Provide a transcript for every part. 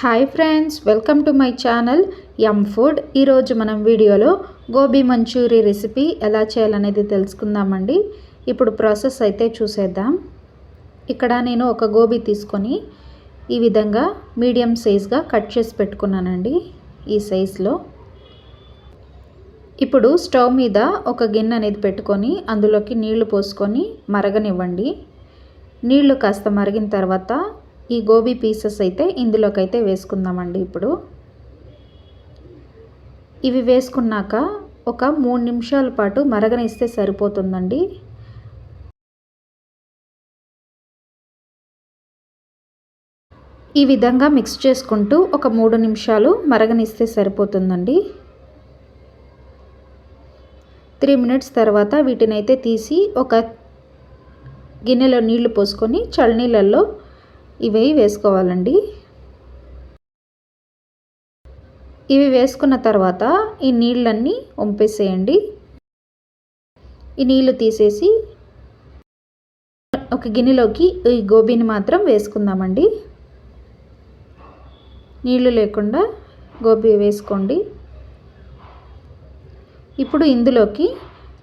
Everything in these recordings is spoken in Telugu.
Hi friends, welcome to my channel Yum Food. ఈరోజు మనం వీడియోలో గోబీ మంచూరీ రెసిపీ ఎలా చేయాలనేది తెలుసుకుందామండి. ఇప్పుడు ప్రాసెస్ అయితే చూసేద్దాం. ఇక్కడ నేను ఒక గోబీ తీసుకొని ఈ విధంగా మీడియం సైజ్గా కట్ చేసి పెట్టుకున్నానండి. ఈ సైజులో ఇప్పుడు స్టవ్ మీద ఒక గిన్నె అనేది పెట్టుకొని అందులోకి నీళ్లు పోసుకొని మరగనివ్వండి. నీళ్లు కాస్త మరిగిన తర్వాత ఈ గోబీ పీసెస్ అయితే ఇందులోకైతే వేసుకుందామండి. ఇప్పుడు ఇవి వేసుకున్నాక ఒక 3 నిమిషాల పాటు మరగనిస్తే సరిపోతుందండి. ఈ విధంగా మిక్స్ చేసుకుంటూ ఒక 3 నిమిషాలు మరగనిస్తే సరిపోతుందండి. 3 మినిట్స్ తర్వాత వీటిని అయితే తీసి ఒక గిన్నెలో నీళ్లు పోసుకొని చల్లనీళ్ళల్లో ఇవి వేసుకోవాలండి. ఇవి వేసుకున్న తర్వాత ఈ నీళ్ళన్నీ వంపేసేయండి. ఈ నీళ్లు తీసేసి ఒక గిన్నెలోకి ఈ గోబీని మాత్రం వేసుకుందామండి. నీళ్లు లేకుండా గోబీ వేసుకోండి. ఇప్పుడు ఇందులోకి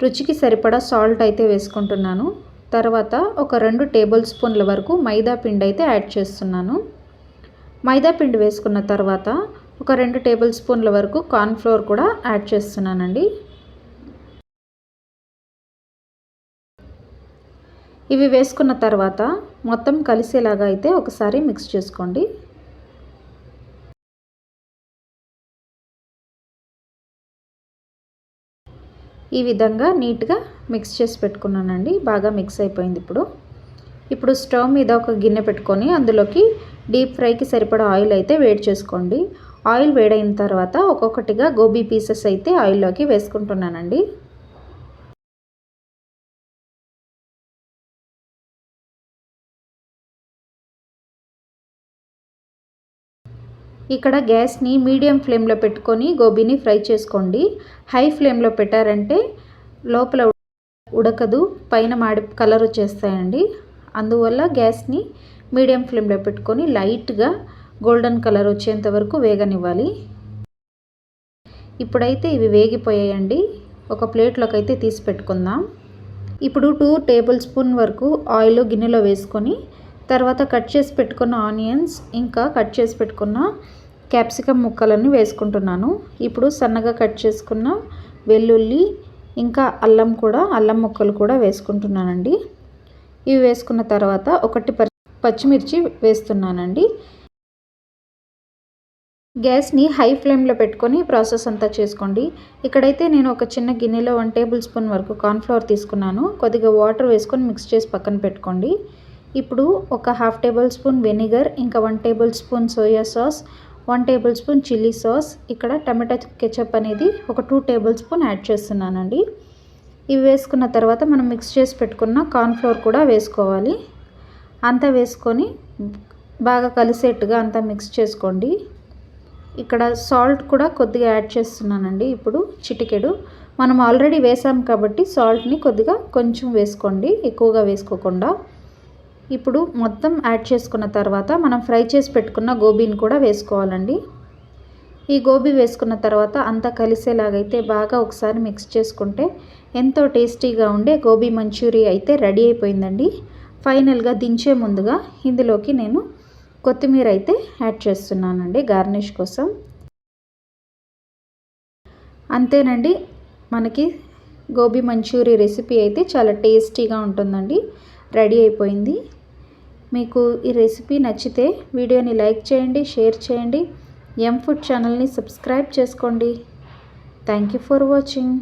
రుచికి సరిపడా సాల్ట్ అయితే వేసుకుంటున్నాను. తర్వాత ఒక 2 టేబుల్ స్పూన్ల వరకు మైదా పిండి అయితే యాడ్ చేస్తున్నాను. మైదా పిండి వేసుకున్న తర్వాత ఒక 2 టేబుల్ స్పూన్ల వరకు కార్న్ ఫ్లోర్ కూడా యాడ్ చేస్తున్నానండి. ఇవి వేసుకున్న తర్వాత మొత్తం కలిసేలాగా అయితే ఒకసారి మిక్స్ చేసుకోండి. ఈ విధంగా నీట్గా మిక్స్ చేసి పెట్టుకున్నానండి. బాగా మిక్స్ అయిపోయింది. ఇప్పుడు స్టవ్ మీద ఒక గిన్నె పెట్టుకొని అందులోకి డీప్ ఫ్రైకి సరిపడా ఆయిల్ అయితే వేడి చేసుకోండి. ఆయిల్ వేడైన తర్వాత ఒక్కొక్కటిగా గోబీ పీసెస్ అయితే ఆయిల్లోకి వేసుకుంటున్నానండి. ఇక్కడ గ్యాస్ని మీడియం ఫ్లేమ్లో పెట్టుకొని గోబీని ఫ్రై చేసుకోండి. హై ఫ్లేమ్లో పెట్టారంటే లోపల ఉడకదు, పైన మాడి కలర్ వచ్చేస్తాయండి. అందువల్ల గ్యాస్ని మీడియం ఫ్లేమ్లో పెట్టుకొని లైట్గా గోల్డెన్ కలర్ వచ్చేంత వరకు వేగనివ్వాలి. ఇప్పుడైతే ఇవి వేగిపోయాయండి. ఒక ప్లేట్లోకి అయితే తీసి పెట్టుకుందాం. ఇప్పుడు 2 టేబుల్ స్పూన్ వరకు ఆయిల్ గిన్నెలో వేసుకొని తర్వాత కట్ చేసి పెట్టుకున్న ఆనియన్స్ ఇంకా కట్ చేసి పెట్టుకున్న క్యాప్సికమ్ ముక్కలను వేసుకుంటున్నాను. ఇప్పుడు సన్నగా కట్ చేసుకున్న వెల్లుల్లి ఇంకా అల్లం ముక్కలు కూడా వేసుకుంటున్నానండి. ఇవి వేసుకున్న తర్వాత 1 పచ్చిమిర్చి వేస్తున్నానండి. గ్యాస్ని హై ఫ్లేమ్లో పెట్టుకొని ప్రాసెస్ అంతా చేసుకోండి. ఇక్కడైతే నేను ఒక చిన్న గిన్నెలో 1 టేబుల్ స్పూన్ వరకు కార్న్ ఫ్లోర్ తీసుకున్నాను. కొద్దిగా వాటర్ వేసుకొని మిక్స్ చేసి పక్కన పెట్టుకోండి. ఇప్పుడు ఒక 1/2 టేబుల్ స్పూన్ వెనిగర్ ఇంకా 1 table spoon soya sauce, 1 table spoon chilli sauce, ఇక్కడ టమాటా కెచప్ అనేది ఒక 2 టేబుల్ స్పూన్ యాడ్ చేస్తున్నానండి. ఇవి వేసుకున్న తర్వాత మనం మిక్స్ చేసి పెట్టుకున్న కార్న్ ఫ్లోర్ కూడా వేసుకోవాలి. అంతా వేసుకొని బాగా కలిసేట్టుగా అంతా మిక్స్ చేసుకోండి. ఇక్కడ సాల్ట్ కూడా కొద్దిగా యాడ్ చేస్తున్నానండి. ఇప్పుడు చిటికెడు, మనం ఆల్రెడీ వేసాం కాబట్టి సాల్ట్ని కొద్దిగా కొంచెం వేసుకోండి, ఎక్కువగా వేసుకోకుండా. ఇప్పుడు మొత్తం యాడ్ చేసుకున్న తర్వాత మనం ఫ్రై చేసి పెట్టుకున్న గోబీని కూడా వేసుకోవాలండి. ఈ గోబీ వేసుకున్న తర్వాత అంతా కలిసేలాగైతే బాగా ఒకసారి మిక్స్ చేసుకుంటే ఎంతో టేస్టీగా ఉండే గోబీ మంచూరీ అయితే రెడీ అయిపోయిందండి. ఫైనల్గా దించే ముందుగా ఇందులోకి నేను కొత్తిమీర అయితే యాడ్ చేస్తున్నానండి గార్నిష్ కోసం. అంతేనండి, మనకి గోబీ మంచూరీ రెసిపీ అయితే చాలా టేస్టీగా ఉంటుందండి. రెడీ అయిపోయింది. మీకు ఈ రెసిపీ నచ్చితే వీడియోని లైక్ చేయండి, షేర్ చేయండి, యమ్ ఫుడ్ ఛానల్ని సబ్స్క్రైబ్ చేసుకోండి. Thank you for watching.